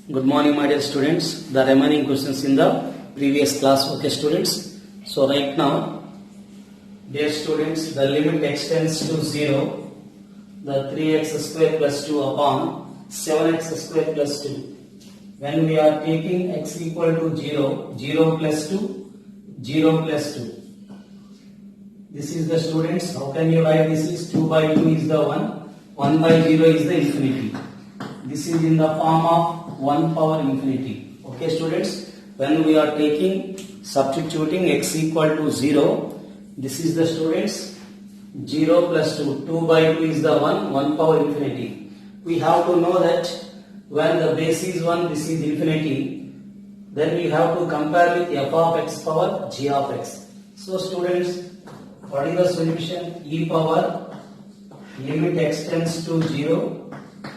Good morning, my dear students. The remaining questions in the previous class. Okay, students. So right now, dear students, the limit extends to 0. The 3x square plus 2 upon 7x square plus 2. When we are taking x equal to 0, 0 plus 2, 0 plus 2. This is the students. How can you write this? Is 2 by 2 is the 1. 1 by 0 is the infinity. This is in the form of 1 power infinity. Okay, students. When we are substituting x equal to 0, this is the students 0 plus 2. 2 by 2 is the 1 power infinity. We have to know that when the base is 1, this is infinity. Then we have to compare with f of x power g of x. So students, what is the solution? E power limit x tends to 0.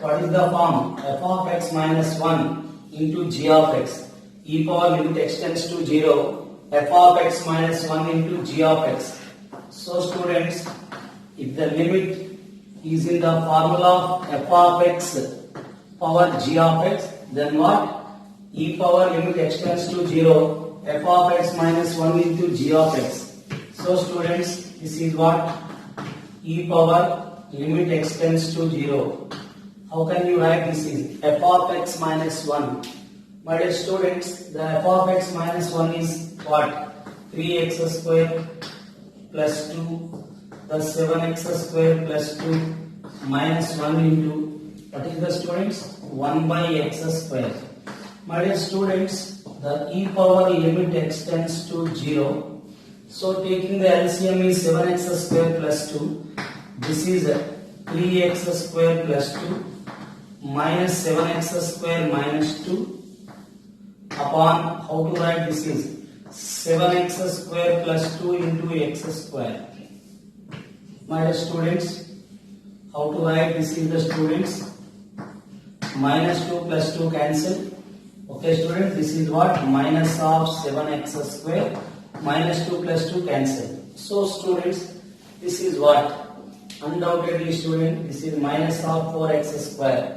What is the form? F of x minus 1 into g of x. E power limit x tends to 0. F of x minus 1 into g of x. So students, if the limit is in the formula of f of x power g of x, then what? E power limit x tends to 0. F of x minus 1 into g of x. So students, this is what? E power limit x tends to 0. How can you write this is f of x minus 1? My dear students, the f of x minus 1 is what? 3x square plus 2 plus 7x square plus 2 minus 1 into, what is the students? 1 by x square. My dear students, the e power limit x tends to 0. So taking the LCM is 7x square plus 2. This is 3x square plus 2 minus 7x square minus 2 upon, how to write this is 7x square plus 2 into x square. My dear students, how to write this is the students? Minus 2 plus 2 cancel. Okay students, this is what? Minus of 7x square minus 2 plus 2 cancel. So students, this is what? Undoubtedly student, this is minus of 4x square.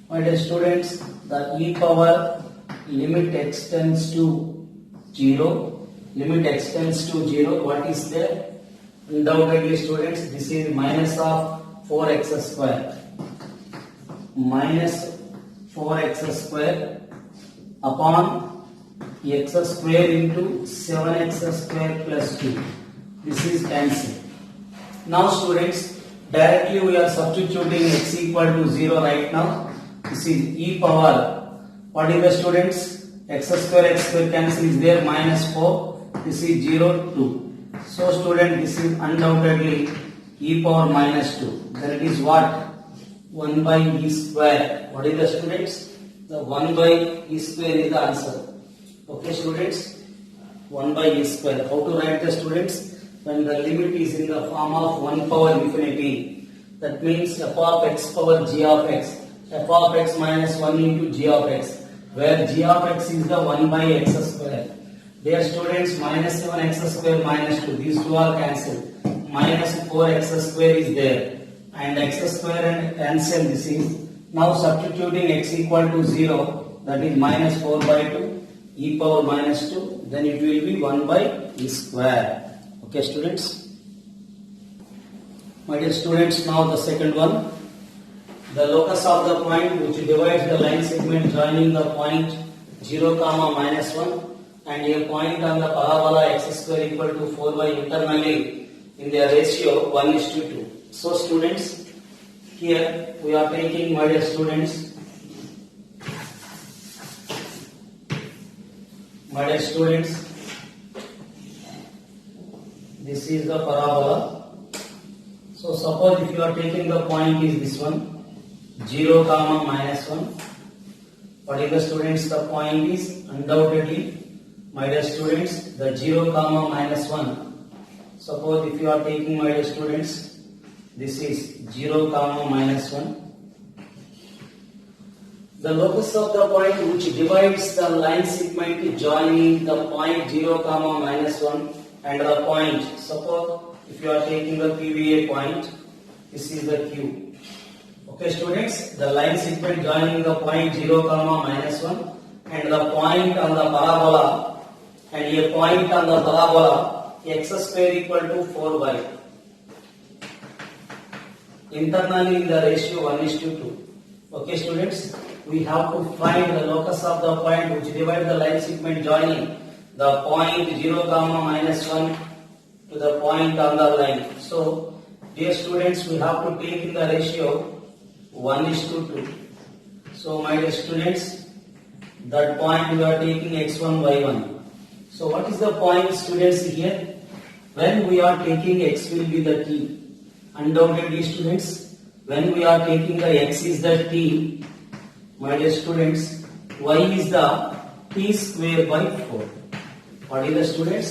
My dear students, the e power limit x tends to 0. Limit x tends to 0. What is there? Undoubtedly students, this is minus of 4x square. Minus 4x square upon x square into 7x square plus 2. This is cancelled. Now students, directly we are substituting x equal to 0 right now. This is e power, what is the students? X square cancel is there, minus 4. This is 0, 2. So student, this is undoubtedly e power minus 2. Then it is what? 1 by e square. What is the students? The 1 by e square is the answer. Okay students, 1 by e square. How to write the students? When the limit is in the form of 1 power infinity, that means f of x power g of x, f of x minus 1 into g of x, where g of x is the 1 by x square. Dear students, minus 7x square minus 2, these two are cancelled. Minus 4x square is there, and x square and cancel this is. Now substituting x equal to 0, that is minus 4 by 2, e power minus 2, then it will be 1 by e square. Okay students. My dear students, now the second one. The locus of the point which divides the line segment joining the point 0, minus 1 and a point on the parabola x square equal to 4 by internally in their ratio 1:2. So students, here we are taking, my dear students, this is the parabola. So suppose if you are taking the point is this one, 0, minus 1. What is the students? The point is undoubtedly, my dear students, the 0, minus 1. Suppose if you are taking, my dear students, this is 0, minus 1. The locus of the point which divides the line segment joining the point 0, minus 1 and the point. Suppose if you are taking the PVA point, this is the Q. Okay students, the line segment joining the point 0 comma minus 1 and the point on the parabola and a point on the parabola x square equal to 4y. Internally in the ratio 1:2. Okay students, we have to find the locus of the point which divides the line segment joining the point 0 comma minus 1 to the point on the line. So dear students, we have to take in the ratio 1:2. So my dear students, that point we are taking x1 y1. So what is the point students here? When we are taking x will be the t. Undoubtedly students, when we are taking the x is the t, my dear students, y is the t square by 4. What is the students?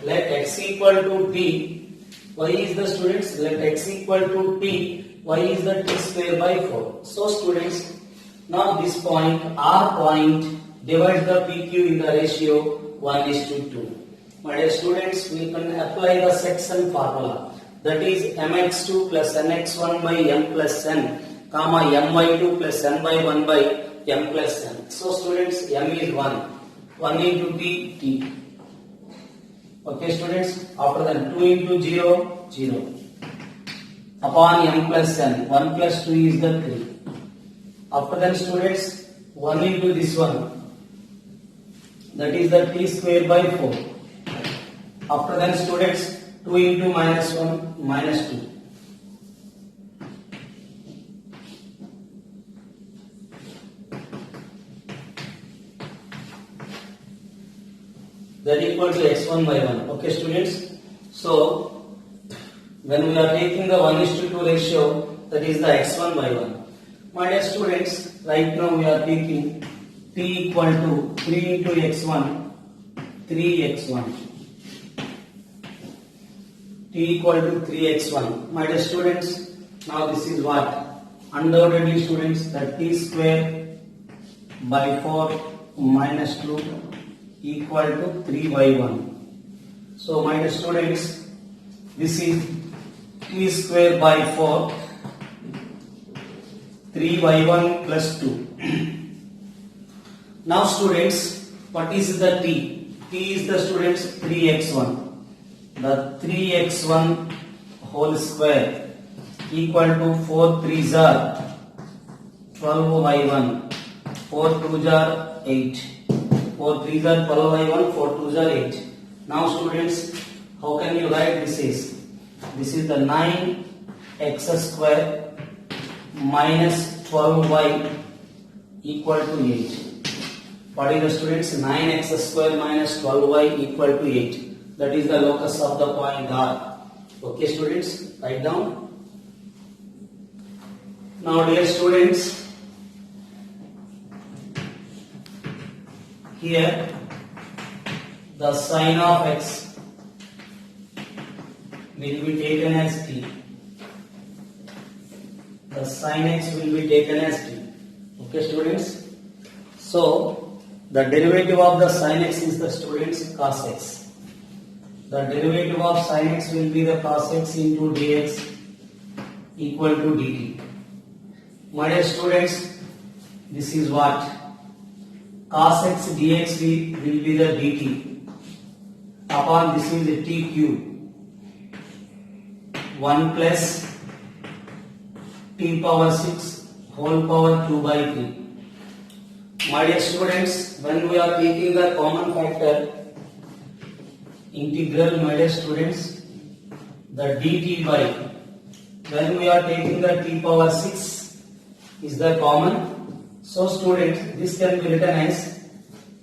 Let x equal to t. Y is the students, let x equal to t. Y is the t square by 4. So students, now this point, R point, divides the PQ in the ratio 1:2. My dear students, we can apply the section formula. That is mx2 plus nx1 by m plus n, comma my2 plus n by 1 by m plus n. So students, m is 1. 1 into t, t. Okay students, after that 2 into 0, 0. Upon m plus n, 1 plus 2 is the 3. After that students, 1 into this one, that is the t square by 4. After that students, 2 into minus 1, minus 2. That equal to x1 by 1. Okay students. So when we are taking the 1:2 ratio, that is the x1 by 1. My dear students, right now we are taking t equal to 3 into x1, 3x1. T equal to 3x1. My dear students, now this is what? Undoubtedly students, that t square by 4 minus 2 equal to 3 by 1. So my dear students, this is t square by 4, 3 by 1 plus 2. Now students, what is the t? T is the students 3x1. The 3x1 whole square equal to 4 3s are 12 by 1, 4 2s are 8. 4 3s are 12 by 1, 4 2s are 8. Now students, how can you write this is? This is the 9x square minus 12y equal to 8. What is the students? 9x square minus 12y equal to 8. That is the locus of the point R. Okay students, write down. Now dear students, here the sign of x will be taken as t. The sin x will be taken as t. Okay students. So the derivative of the sin x is the students cos x. The derivative of sin x will be the cos x into dx equal to dt. My dear students, this is what? Cos x dx will be the dt upon this is the t cube 1 plus t power 6 whole power 2 by 3. My dear students, when we are taking the common factor integral, my dear students, the dt by, when we are taking the t power 6 is the common. So students, this can be written as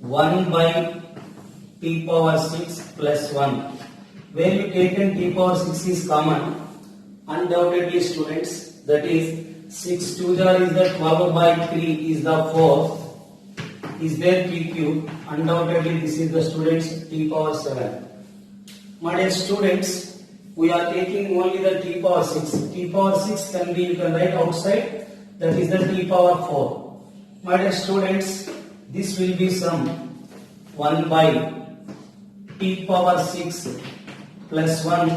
1 by t power 6 plus 1. Where you taken t power 6 is common, undoubtedly students, that is 6 2 is the 12 by 3 is the 4. Is there t cube? Undoubtedly this is the students t power 7. My dear students, we are taking only the t power 6. T power 6 can be, you can write outside, that is the t power 4. My dear students, this will be sum 1 by t power 6 plus 1.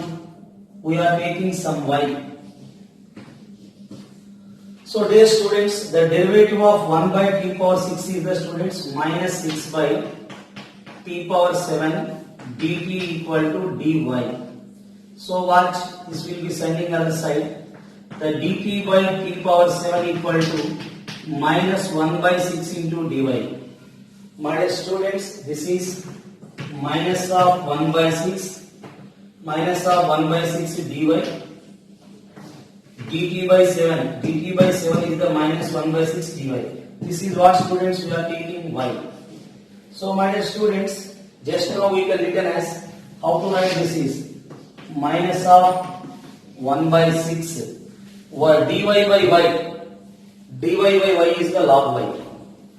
We are taking some y. So dear students, the derivative of 1 by t power 6 is the students minus 6 by t power 7 dt equal to dy. So watch, this will be sending other side. The dt by t power 7 equal to minus 1 by 6 into dy. My dear students, this is minus of 1 by 6 minus of 1 by 6 dy. dt by 7 is the minus 1 by 6 dy. This is what students we are taking y. So my dear students, just now we can written as, how to write this is minus of 1 by 6 or dy by y. dy by y is the log y.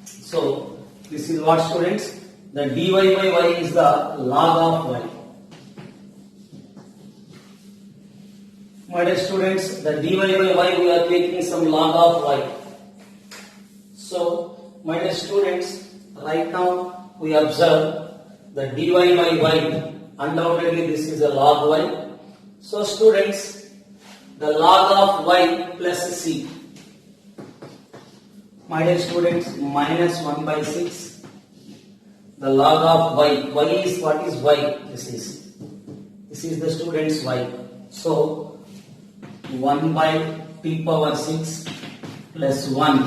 So this is what students, the dy by y is the log of y. My dear students, the dy by y we are taking some log of y. So my dear students, right now we observe the dy by y, undoubtedly this is a log y. So students, the log of y plus c. My dear students, minus 1 by 6. The log of y. Y is, what is y? This is the students y. So 1 by t power 6 plus 1.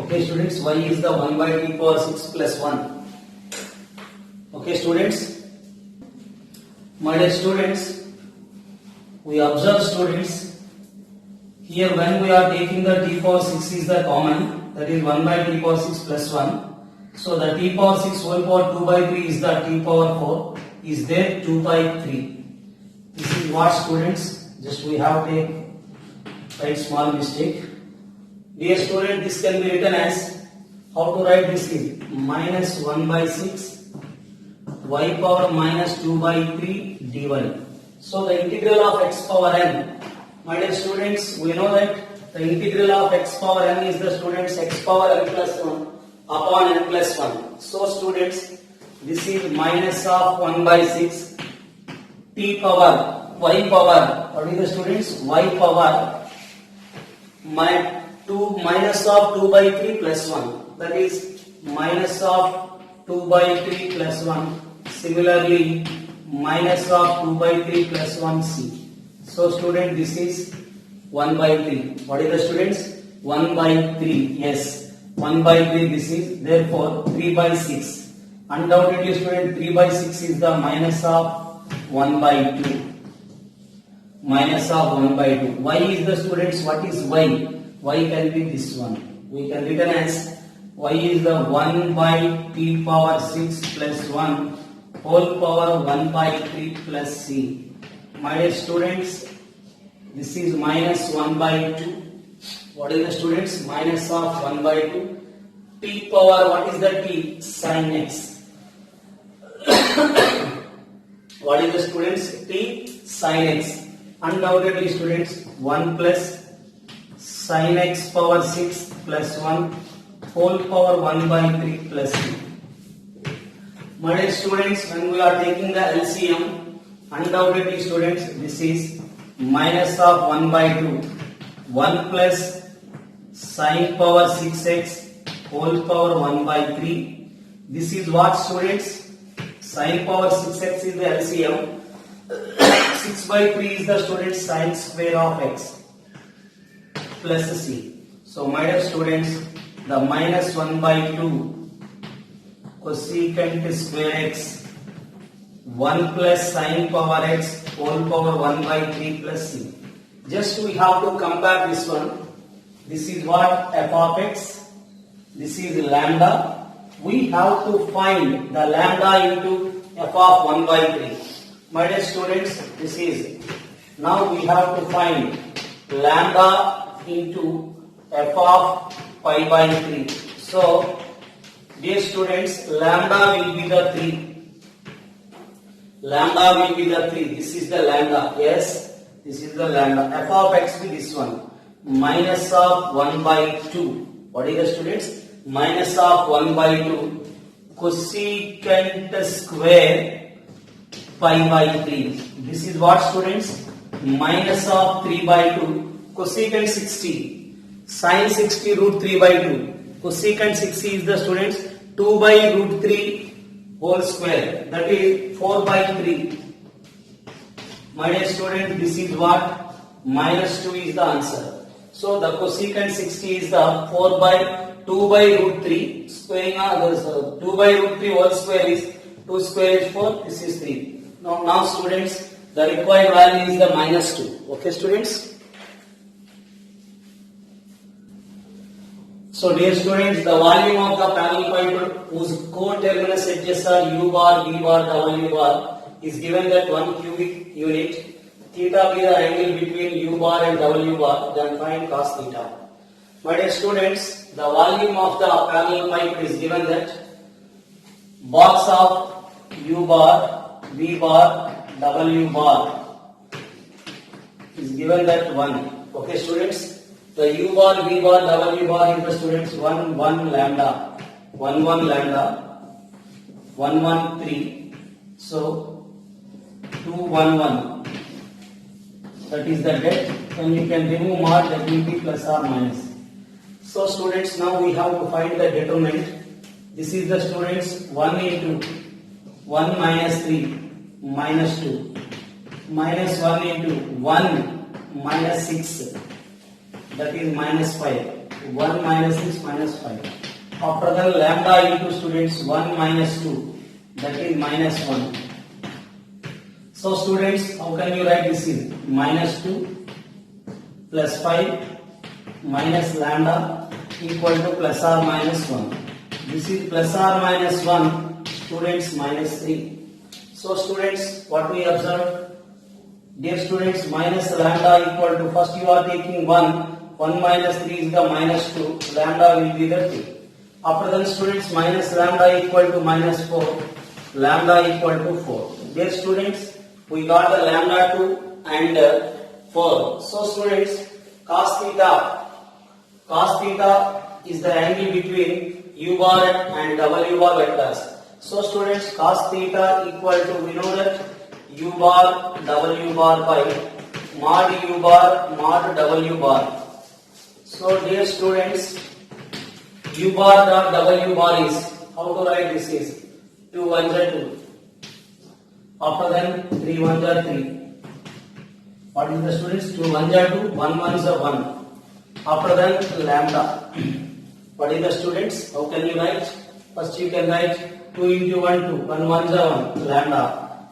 Okay students, y is the 1 by t power 6 plus 1. Okay students. My dear students, we observe students, here when we are taking the t power 6 is the common, that is 1 by t power 6 plus 1. So the t power 6 whole power 2 by 3 is the t power 4 is there 2 by 3. This is what students, just we have to write small mistake. Dear student, this can be written as, how to write this is minus 1 by 6 y power minus 2 by 3 dy. So the integral of x power n, my dear students, we know that the integral of x power n is the students x power n plus 1 upon n plus 1. So students, this is minus of 1 by 6 t power y power, what is the students, y power minus of 2 by 3 plus 1, that is minus of 2 by 3 plus 1. Similarly minus of 2 by 3 plus 1 c. So student, this is 1 by 3. What is the students, 1 by 3, yes, 1 by 3 this is, therefore 3 by 6. Undoubtedly student, 3 by 6 is the minus of 1 by 2. Minus of 1 by 2. Y is the students, what is y? Y can be this one. We can written as, y is the 1 by t power 6 plus 1 whole power 1 by 3 plus c. My dear students, this is minus 1 by 2. What is the students? Minus of 1 by 2. T power, what is the t? Sin x. What is the students? T sin x. Undoubtedly students, 1 plus sin x power 6 plus 1 whole power 1 by 3 plus c. My dear students, when we are taking the LCM, undoubtedly students, this is minus of 1 by 2, 1 plus sin power 6x whole power 1 by 3. This is what students, sin power 6x is the LCM, 6 by 3 is the students sin square of x plus c. So my dear students, the minus 1 by 2 cosecant square x 1 plus sin power x whole power 1 by 3 plus c. Just we have to compare this one. This is what f of x, this is lambda. We have to find the lambda into f of 1 by 3. My dear students, this is, now we have to find lambda into f of pi by 3. So dear students, lambda will be the 3. Lambda will be the 3. This is the lambda. Yes, this is the lambda. F of x will be this one. Minus of 1 by 2. What is the students? Minus of 1 by 2 cosecant square pi by 3. This is what students? Minus of 3 by 2 cosecant 60, sin 60 root 3 by 2. Cosecant 60 is the students 2 by root 3 whole square, that is 4 by 3. My dear student, this is what? Minus 2 is the answer. So the cosecant 60 is the 4 by 2 by root 3. Squaring 2 by root 3 whole square is 2 square is 4. This is 3. Now students, the required value is the minus 2. Okay students? So dear students, the volume of the panel pipe whose co-terminus edges are U bar, V bar, W bar is given that 1 cubic unit. Theta be the angle between U bar and W bar, then find cos theta. My dear students, the volume of the panel pipe is given that box of U bar, V bar, W bar is given that 1. Okay students? The U bar, V bar, W bar is the students 1, 1 lambda, 1, 1 lambda, 1, 1, 3. So 2, 1, 1. That is the depth. When you can remove mod, that will be plus or minus. So students, now we have to find the determinant. This is the students 1 into 1 minus 3 minus 2 minus 1 into 1 minus 6. That is minus 5. 1 minus 6 minus 5. After that, lambda into students 1 minus 2. That is minus 1. So students, how can you write this in? Minus 2 plus 5 minus lambda equal to plus or minus 1. This is plus or minus 1. Students, minus 3. So students, what we observe? Dear students, minus lambda equal to, first you are taking 1. 1 minus 3 is the minus 2, lambda will be the 3. After that students, minus lambda equal to minus 4, lambda equal to 4. Dear students, we got the lambda 2 and 4. So students, cos theta is the angle between U bar and W bar vectors. So students, cos theta equal to, we know that U bar W bar by mod U bar mod W bar. So dear students, U bar dot W bar is, how to write this is 2 1s are 2. After then 3 1s are 3. What is the students? 2 1s are 2, 1 1s are 1. After then lambda. What is the students? How can you write? First you can write 2 into 1 2, 1 1s are 1, lambda.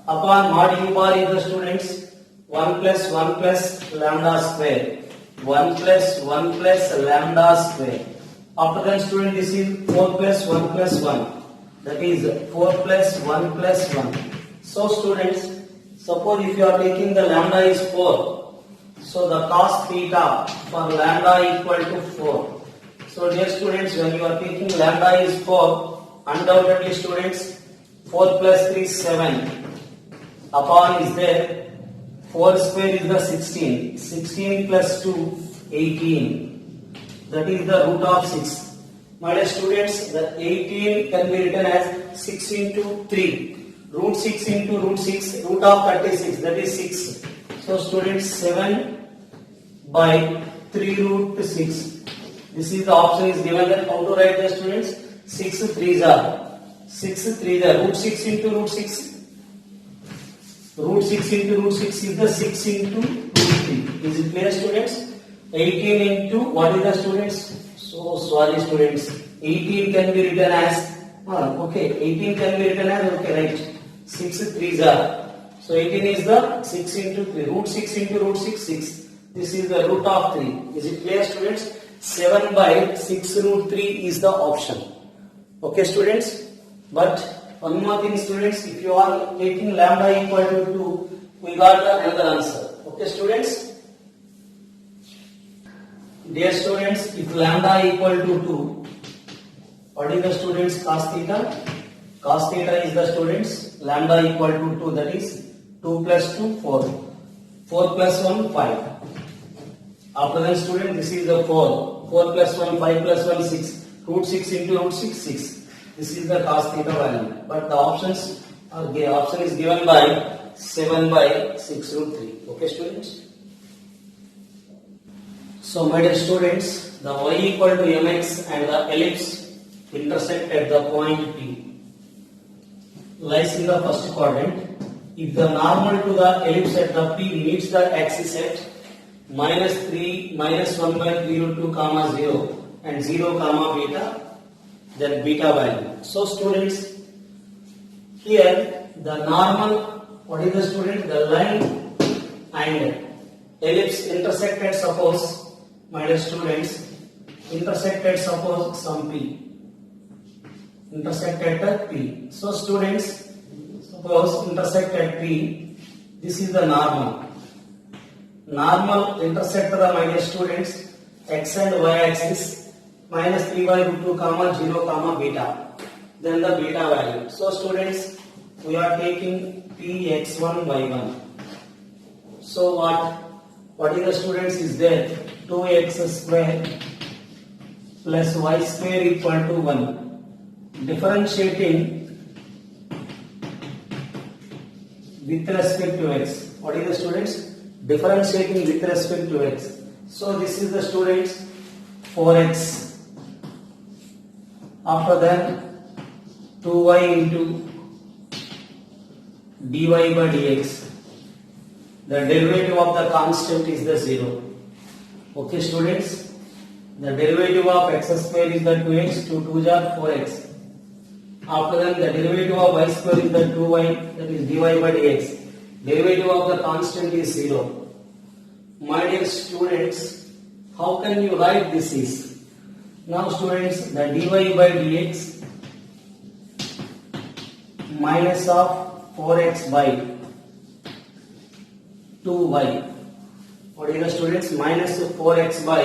Upon mod U bar is the students 1 plus lambda square. 1 plus lambda square. After that student, this is 4 plus 1 plus 1. That is 4 plus 1 plus 1. So students, suppose if you are taking the lambda is 4. So the cos theta for lambda equal to 4. So dear students, when you are taking lambda is 4, undoubtedly students, 4 plus 3 is 7. Upon is there. 4 square is the 16. 16 plus 2, 18. That is the root of 6. My dear students, the 18 can be written as 6 into 3. Root 6 into root 6, root of 36, that is 6. So students, 7 by 3 root 6. This is the option is given that how to write the students? 6 3s are. 6 3s are. Root 6 into root 6. Root 6 into root 6 is the 6 into root 3. Is it clear students? 18 into, what is the students? So sorry students. 18 can be written as, okay, 18 can be written as, okay, right. 6 3s are. So 18 is the 6 into 3. Root 6 into root 6, 6. This is the root of 3. Is it clear students? 7 by 6 root 3 is the option. Okay students? But one more thing students, if you are taking lambda equal to 2, we got another answer. Okay students? Dear students, if lambda equal to 2, what is the students cos theta? Cos theta is the students lambda equal to 2, that is 2 plus 2, 4. 4 plus 1, 5. After that student, this is the 4. 4 plus 1, 5 plus 1, 6. Root 6 into root 6, 6. This is the cos theta value. But the options are option is given by 7 by 6 root 3. Okay students? So my dear students, the y equal to mx and the ellipse intersect at the point P lies in the first quadrant. If the normal to the ellipse at the P meets the axis at -3, -1 by 3 root 2 comma 0 and 0 comma beta, then beta value. So students, here the normal, what is the student? The line and ellipse intersected, suppose, my dear students, intersected, suppose some P. Intersected at P. So students, suppose intersect at P, this is the normal. Normal intersect the, my dear students, x and y axis -3 by root 2 comma 0 comma beta, then the beta value. So students, we are taking Px1 y1. So what is the students is there? 2x square plus y square equal to 1. Differentiating with respect to x. What is the students? Differentiating with respect to x. So this is the students 4x. After that 2y into dy by dx. The derivative of the constant is the 0. Okay students, the derivative of x square is the 2x, 2 2s are 4x. After that the derivative of y square is the 2y, that is dy by dx. Derivative of the constant is 0. My dear students, how can you write this is? Now students, the dy by dx minus of 4x by 2y. What is the students? Minus 4x by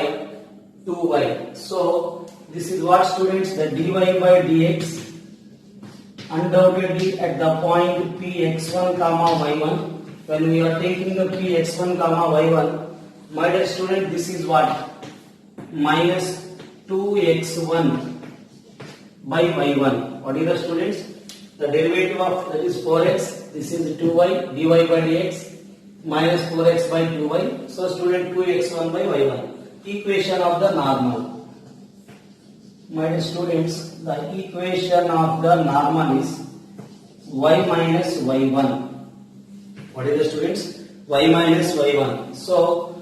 2y. So this is what students? The dy by dx undoubtedly at the point Px1 comma y1. When we are taking the Px1 comma y1, my dear student, this is what? Minus 2x1 by y1. What is the students? The derivative of that is 4x. This is 2y dy by dx minus 4x by 2y. So student, 2x1 by y1. Equation of the normal. My dear students, the equation of the normal is y minus y1. What is the students? Y minus y1. So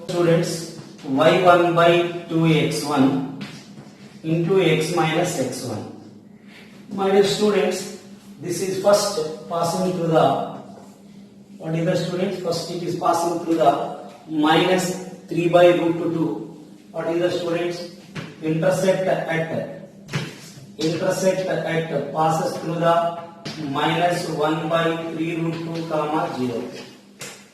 students, y1 by 2x1 into x minus x1. My dear students, this is first passing through the, what is the students? First it is passing through the minus 3 by root 2. What is the students? Intersect at passes through the minus 1 by 3 root 2 comma 0.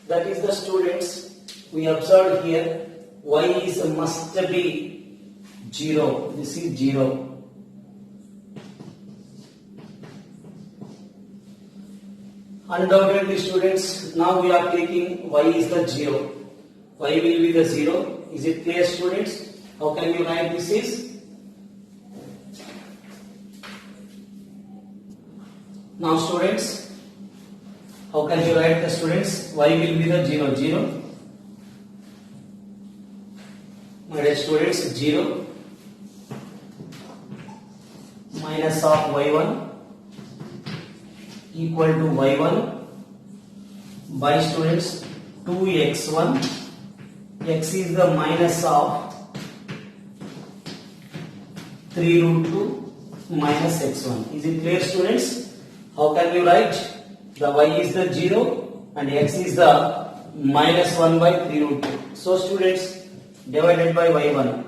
That is the students, we observed here y is must be 0. This is 0. Undoubtedly students, now we are taking y is the 0. Y will be the 0. Is it clear students? How can you write this is? Now students, how can you write the students? Y will be the 0. 0. My dear students, 0 minus of y1 equal to y1 by students 2x1. X is the minus of 3 root 2 minus x1. Is it clear students? How can you write? The y is the 0 and x is the minus 1 by 3 root 2. So students, divided by y1.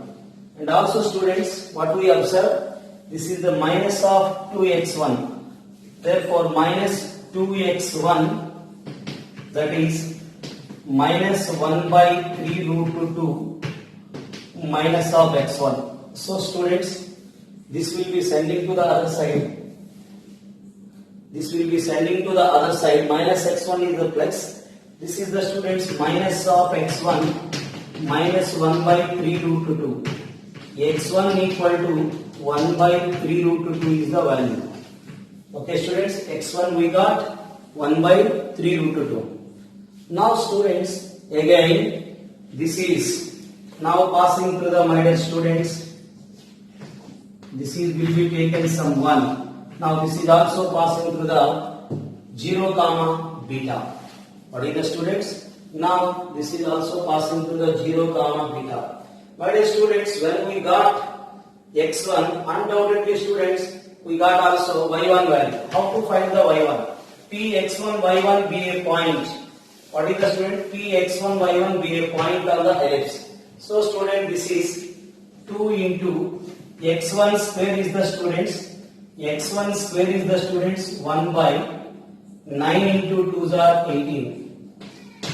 And also students, what we observe? This is the minus of 2x1. Therefore, minus 2x1, that is minus 1 by 3 root 2 minus of x1. So students, this will be sending to the other side. This will be sending to the other side. Minus x1 is the plus. This is the students minus of x1 minus 1 by 3 root 2. x1 equal to 1 by 3 root 2 is the value. Okay students, x1 we got 1 by 3 root 2. Now students, again this is Now passing through the, my dear students, this is will be taken some 1. Now this is also passing through the 0 comma beta. What is the students? Now this is also passing through the 0 comma beta. My dear students, when we got x1, undoubtedly students, we got also y1 value. How to find the y1? P x1 y1 be a point. What is the student? P x1 y1 be a point on the ellipse. So student, this is 2 into x1 square is the students. x1 square is the students 1 by 9 into 2s are 18.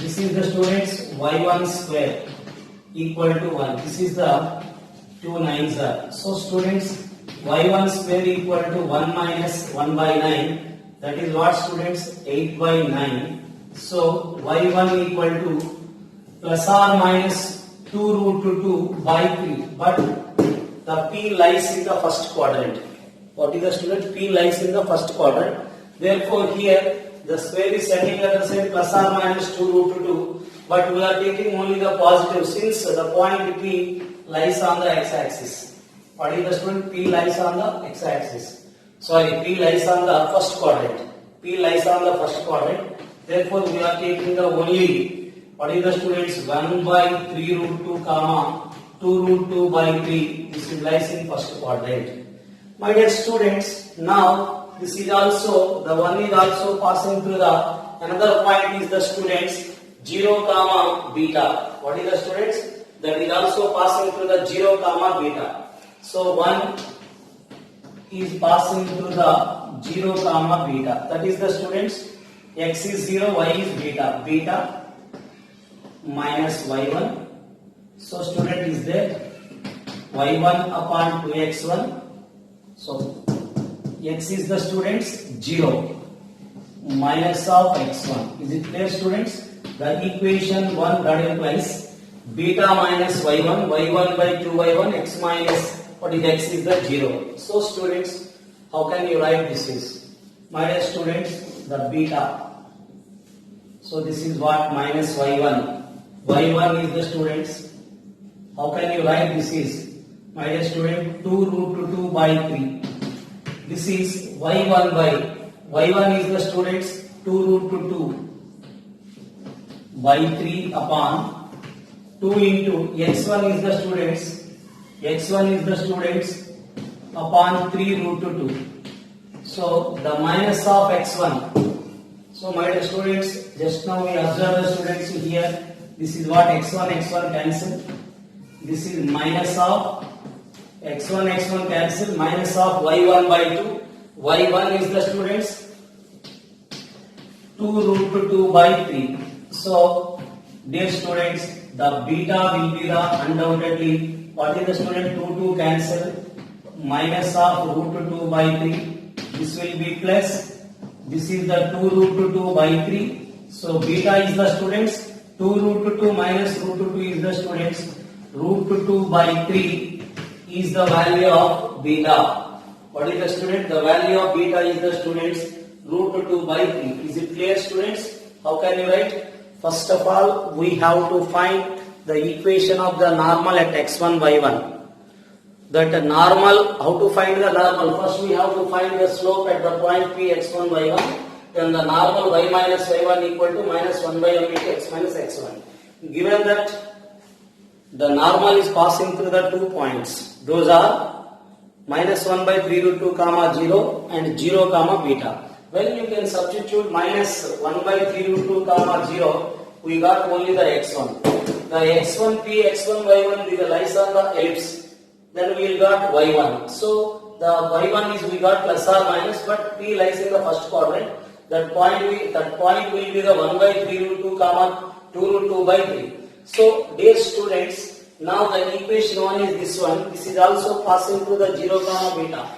This is the students y1 square equal to 1. This is the 2 9s are. So students, y1 square equal to 1 minus 1 by 9. That is what students? 8 by 9. So y1 equal to plus or minus 2 root 2 by 3. But the P lies in the first quadrant. What is the student? P lies in the first quadrant. Therefore here the square is setting at the side plus or minus 2 root 2. But we are taking only the positive since the point P lies on the x-axis. What is the student? P lies on the x-axis. Sorry, P lies on the first quadrant. P lies on the first quadrant. Therefore we are taking the only, what is the students? 1 by 3 root 2 comma 2 root 2 by 3. This is lies in first quadrant. My dear students, now this is also, the one is also passing through the, another point is the students 0 comma beta. What is the students? That is also passing through the 0 comma beta. So 1 is passing through the 0 comma beta. That is the students, x is 0, y is beta. Beta minus y1. So student is there y1 upon 2x1. So x is the students 0 minus of x1. Is it clear students? The equation 1 that implies beta minus y1, y1 by 2y1, x minus, what is x is the 0. So students, how can you write this is? My dear students, the beta. So this is what? Minus y1. y1 is the students. How can you write this is? My dear student, 2 root 2 by 3. This is y1 by, y1 is the students 2 root 2 by 3 upon 2 into x1 is the students, x1 is the students upon 3 root 2. So the minus of x1. So my dear students, just now we observe the students here. This is what? x1 cancel. This is minus of x1 cancel, minus of y1 by 2. y1 is the students 2 root 2 by 3. So dear students, the beta will be the undoubtedly, what is the student? 2 cancel, minus of root 2 by 3. This will be plus, this is the 2 root 2 by 3. So beta is the students 2 root 2 minus root 2 is the students root 2 by 3 is the value of beta. What is the student? The value of beta is the students root 2 by 3. Is it clear students? How can you write? First of all, we have to find the equation of the normal at x1 y1. That normal, how to find the normal? First we have to find the slope at the point P x1 y1. Then the normal y minus y1 equal to minus 1 by m into x minus x1. Given that the normal is passing through the 2 points, those are minus 1 by 3 root 2 comma 0 and 0 comma beta. When you can substitute minus 1 by 3 root 2 comma 0, we got only the x1. The x1 P x1 y1 is the lies on the ellipse. Then we got y1. So the y1 is we got plus or minus, but P lies in the first quadrant. That point will be the 1 by 3 root 2 comma 2 root 2 by 3. So dear students, now the equation 1 is this one. This is also passing through the 0 comma beta.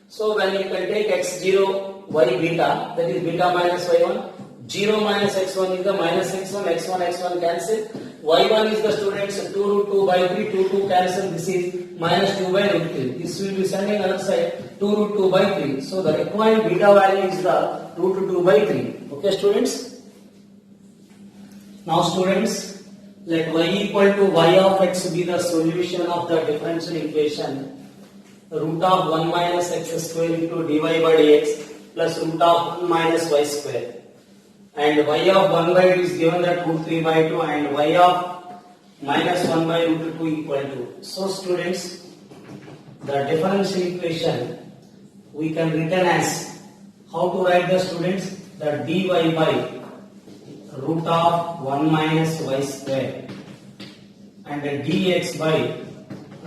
So when you can take x0 y beta, that is beta minus y1. 0 minus x1 is the minus x1, x1 cancel. y1 is the students 2 root 2 by 3, 2 cancel. This is minus 2 by root 3. This will be sending other side 2 root 2 by 3. So the required beta value is the root 2 by 3. Okay students? Now students, let y equal to y of x be the solution of the differential equation root of 1 minus x square into dy by dx plus root of 1 minus y square, and y of 1 by 2 is given that root 3 by 2 and y of minus 1 by root 2 equal to. So students, the differential equation we can written as, how to write the students, the dy by root of 1 minus y square and the dx by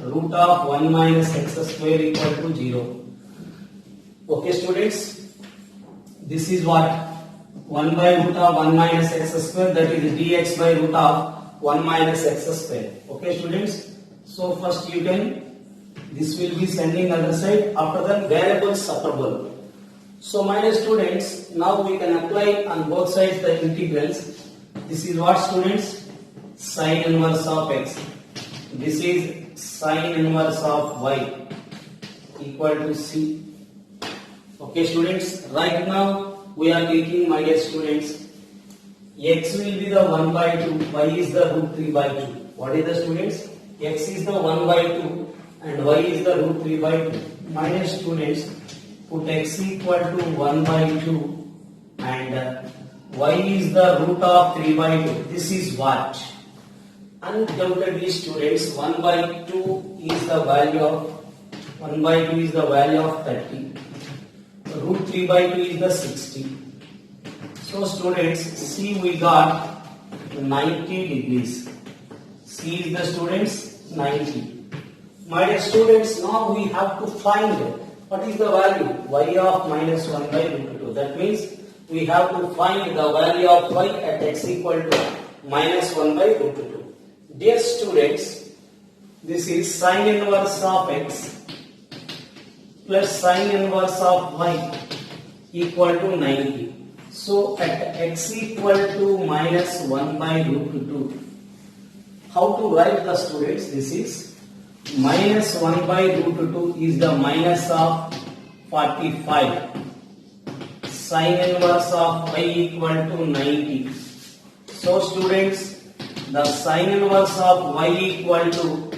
root of 1 minus x square equal to 0. Okay students, this is what 1 by root of 1 minus x square, that is dx by root of 1 minus x square. Okay students, so first you can, this will be sending other side, after that variable separable. So my dear students, now we can apply on both sides the integrals. This is what students, sine inverse of x, this is sine inverse of y equal to c. Okay students, right now we are taking, my dear students, x will be the 1 by 2, y is the root 3 by 2. What is the students? X is the 1 by 2 and y is the root 3 by 2. My dear students, put x equal to 1 by 2 and y is the root of 3 by 2. This is what? Undoubtedly students, 1 by 2 is the value of 1 by 2 is the value of 30. Root 3 by 2 is the 60. So students, see we got 90 degrees. C is the students 90. My dear students, now we have to find what is the value? Y of minus 1 by root 2. That means we have to find the value of y at x equal to minus 1 by root 2. Dear students, this is sine inverse of x plus sine inverse of y equal to 90. So at x equal to minus 1 by root 2, how to write the students? This is minus 1 by root 2 is the minus of 45. Sine inverse of y equal to 90. So students, the sine inverse of y equal to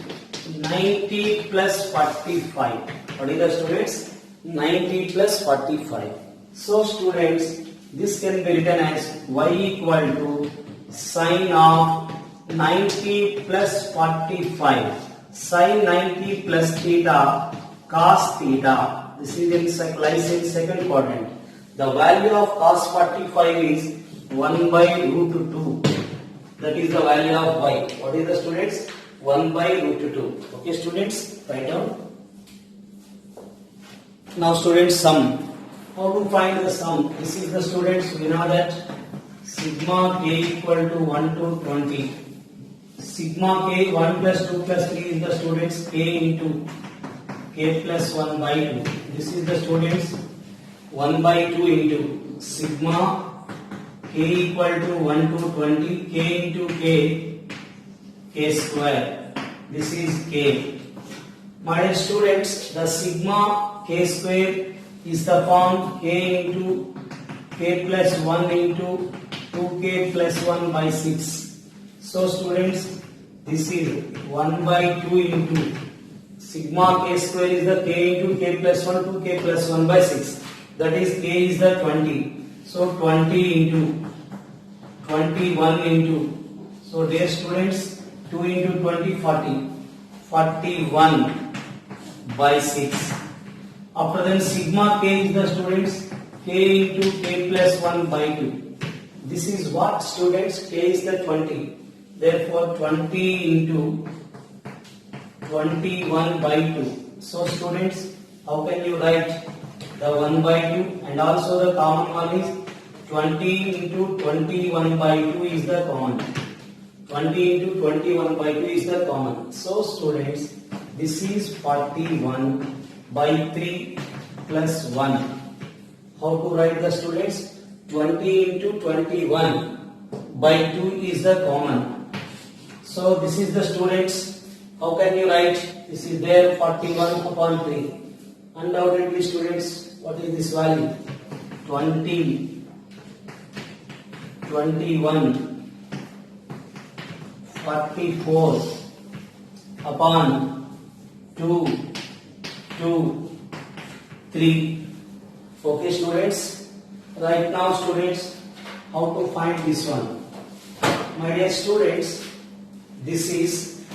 90 plus 45. What is the students? 90 plus 45. So students, this can be written as y equal to sine of 90 plus 45. Sine 90 plus theta cos theta. This is in second quadrant. The value of cos 45 is 1 by root 2. That is the value of y. What is the students? 1 by root 2. Okay students, write down. Now students, sum. How to find the sum? This is the students, we know that sigma k equal to 1 to 20. Sigma k 1 plus 2 plus 3 is the students k into k plus 1 by 2. This is the students 1 by 2 into sigma k equal to 1 to 20, k into k square. This is k. My dear students, the sigma k square is the form k into k plus 1 into 2k plus 1 by 6. So students, this is 1 by 2 into sigma k square is the k into k plus 1 to k plus 1 by 6. That is k is the 20. So 20 into 21 into, so dear students, 2 into 20, 40. 41 by 6. After then sigma k is the students k into k plus 1 by 2. This is what students, k is the 20. Therefore 20 into 21 by 2. So students, how can you write the 1 by 2, and also the common one is 20 into 21 by 2 is the common. 20 into 21 by 2 is the common. So students, this is 41 by 3 plus 1. How to write the students? 20 into 21 by 2 is the common. So this is the students. How can you write? This is there 41 upon 3. Undoubtedly students, what is this value? 20, 21, 44 upon 2, 2, 3. Okay, students. Right now, students, how to find this one? My dear students, this is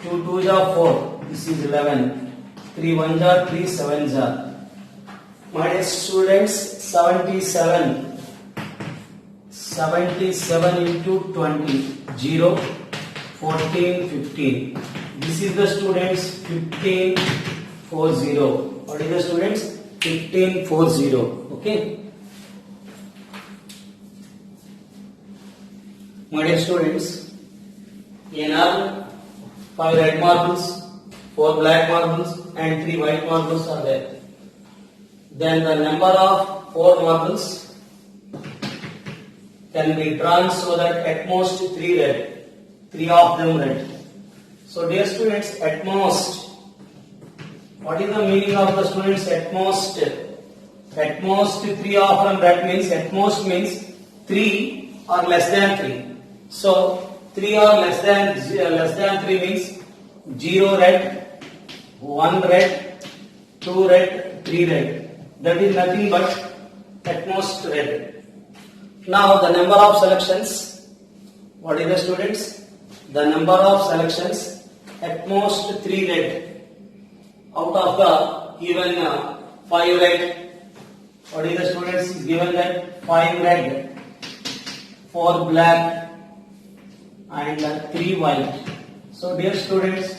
2 2 are 4. This is 11. 3 1 are 3 7 are. My dear students, 77. 77 into 20. 0, 14, 15. This is the students 15, 40. What is the students? 15, 40. Okay. My dear students, in all 5 red marbles, 4 black marbles and 3 white marbles are there. Then the number of 4 marbles can be drawn so that at most 3 red, 3 of them red. So dear students, at most, what is the meaning of the students at most? At most 3 of them red means at most means 3 or less than 3. So 3 or less than 3 means 0 red, 1 red, 2 red, 3 red. That is nothing but at most red. Now the number of selections, what is the students? The number of selections at most 3 red out of the given 5 red. What is the students? Is given that 5 red, 4 black and 3 white. So dear students,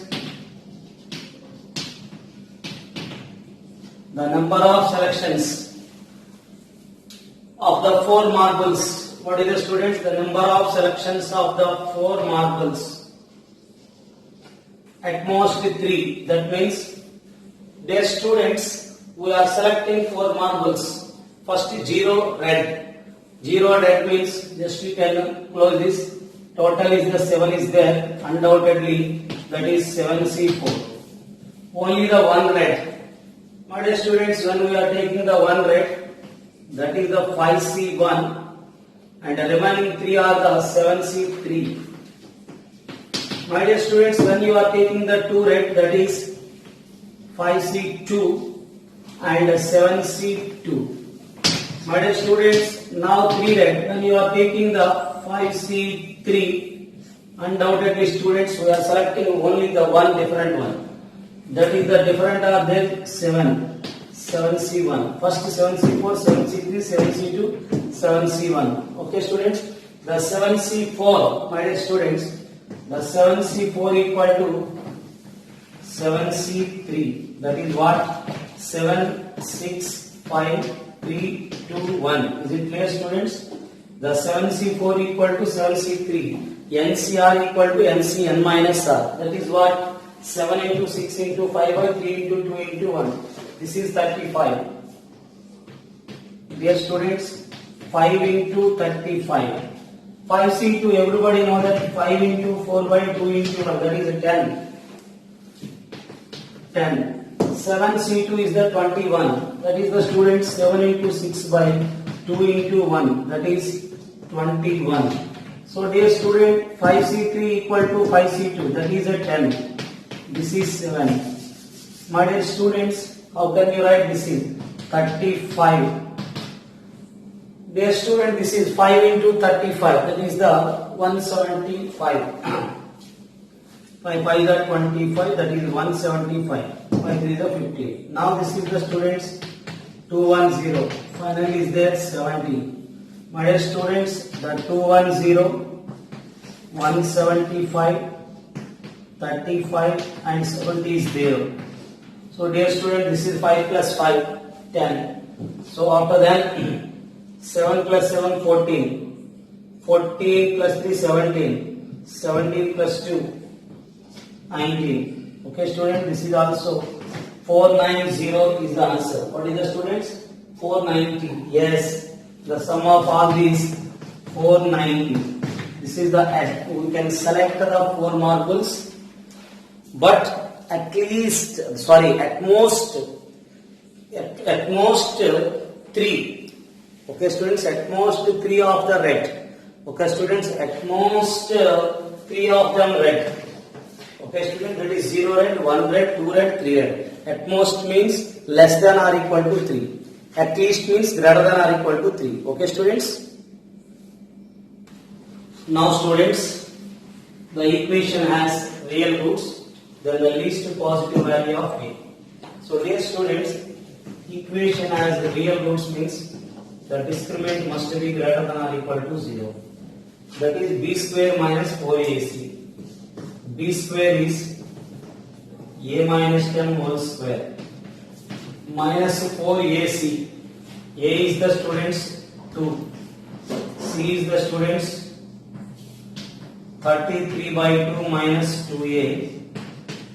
the number of selections of the 4 marbles. What is the students? The number of selections of the 4 marbles. At most 3. That means, dear students, we are selecting 4 marbles. First 0 red. 0 red means just we can close this. Total is the 7 is there. Undoubtedly that is 7C4. Only the 1 red. My dear students, when we are taking the 1 red, that is the 5C1 and the remaining 3 are the 7C3. My dear students, when you are taking the 2 red, that is 5C2 and 7C2. My dear students, now 3 red, when you are taking the 5C3, undoubtedly students, we are selecting only the one different one. That is the different are there 7C1. First 7C4, 7C3, 7C2, 7C1. Okay students, the 7C4, my dear students, the 7C4 equal to 7C3. That is what? 7, 6, 5, 3, 2, 1. Is it clear students? The 7C4 equal to 7C3. NCR equal to NCN minus R. That is what? 7 into 6 into 5 by 3 into 2 into 1. This is 35. Dear students, 5 into 35. 5C2, everybody know that 5 into 4 by 2 into 1, that is a 10. 10. 7C2 is the 21. That is the students 7 into 6 by 2 into 1. That is 21. So dear student, 5C3 equal to 5C2. That is a 10. This is 7. My dear students, how can you write this in? 35. Dear student, this is 5 into 35. That is the 175. 5 5 is 25. That is 175. 5 3 is 50. Now this is the students 210. Finally is there 70. My dear students, the 210, 175, 35 and 70 is there. So dear student, this is 5 plus 5, 10. So after that, 7 plus 7, 14. 14 plus 3, 17. 17 plus 2, 19. Okay student, this is also 490 is the answer. What is the students? 490. Yes, the sum of all these 490. This is the we can select the 4 marbles, but at most 3. Okay students, at most 3 of the red. Okay students, at most 3 3 of them red. Okay, student, that is 0 red, 1 red, 2 red, 3 red. At most means less than or equal to 3. At least means greater than or equal to 3. Okay, students. Now, students, the equation has real roots. Then the least positive value of a. So, dear students, equation has real roots means the discriminant must be greater than or equal to 0. That is b square minus 4ac. B square is a minus 10 whole square minus 4ac. A is the students 2. C is the students 33 by 2 minus 2a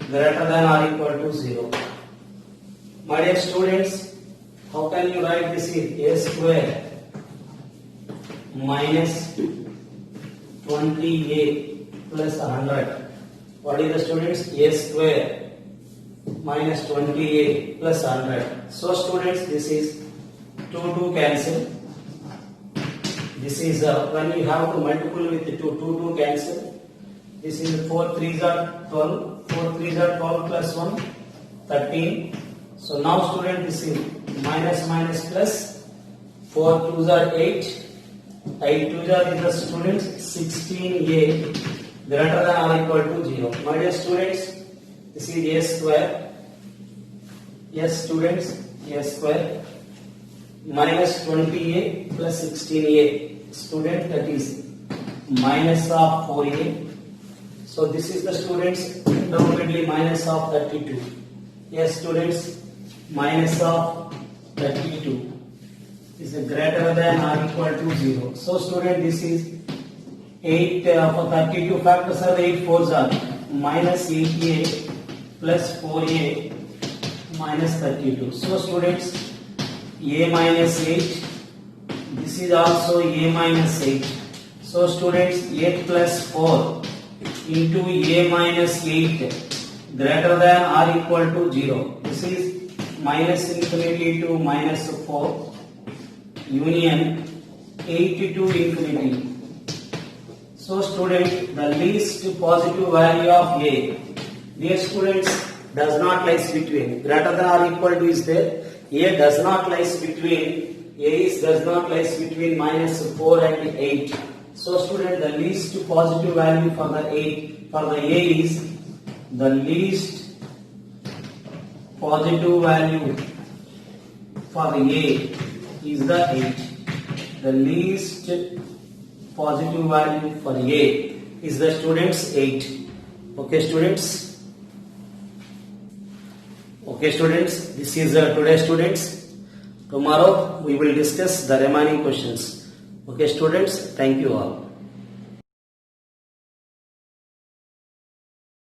greater than or equal to 0. My dear students, how can you write this here? A square minus 20a plus 100. What is the students? A square minus 20a plus 100. So students, this is 2 cancel. This is when you have to multiple with 2 cancel. This is 4 3s are 12. 4 3s are 12 plus 1 13. So now student, this is minus minus plus 4 2s are 8. 8 2s are the students 16a greater than or equal to 0. My dear students, this is a square. Yes, students, a square minus 20a plus 16a. Student, that is minus of 4a. So this is the students predominantly minus of 32. Yes, students, minus of 32 is greater than or equal to 0. So student, this is 8 for 32 factors are 8 4s are minus 8a plus 4a minus 32. So students, a minus 8. This is also a minus 8. So students, 8 plus 4 into a minus 8 greater than or equal to 0. This is minus infinity to minus 4 union 8 to infinity. So student, the least positive value of a. Dear students, does not lies between. Greater than or equal to is there. A does not lies between. Does not lies between minus 4 and 8. So student, the least positive value for the a is the least positive value for the a is the 8. The least positive value for a is the students 8. Okay, students. Okay, students. This is today's students. Tomorrow we will discuss the remaining questions. Okay, students. Thank you all.